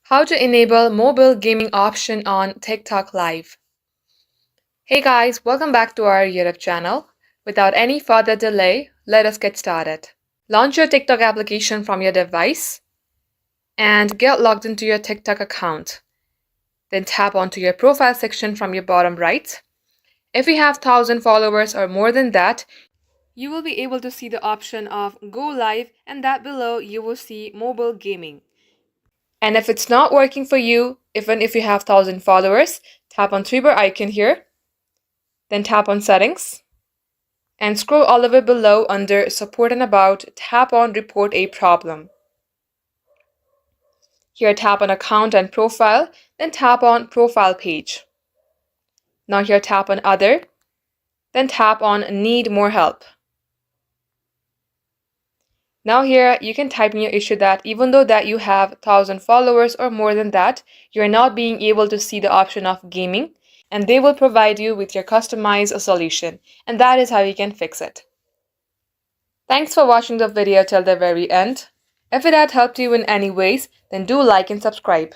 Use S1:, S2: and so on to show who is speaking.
S1: How to enable mobile gaming option on TikTok Live. Hey guys, welcome back to our YouTube channel. Without any further delay, let us get started. Launch your TikTok application from your device and get logged into your TikTok account. Then tap onto your profile section from your bottom right. If you have 1,000 followers or more than that, you will be able to see the option of Go Live, and that below you will see mobile gaming. And if it's not working for you, even if you have 1,000 followers, tap on three bar icon here, then tap on settings, and scroll all the way below under support and about, tap on report a problem. Here tap on account and profile, then tap on profile page. Now here tap on other, then tap on need more help. Now here you can type in your issue that even though that you have 1,000 followers or more than that, you're not being able to see the option of gaming, and they will provide you with your customized solution, and that is how you can fix it. Thanks for watching the video till the very end. If it had helped you in any ways, then do like and subscribe.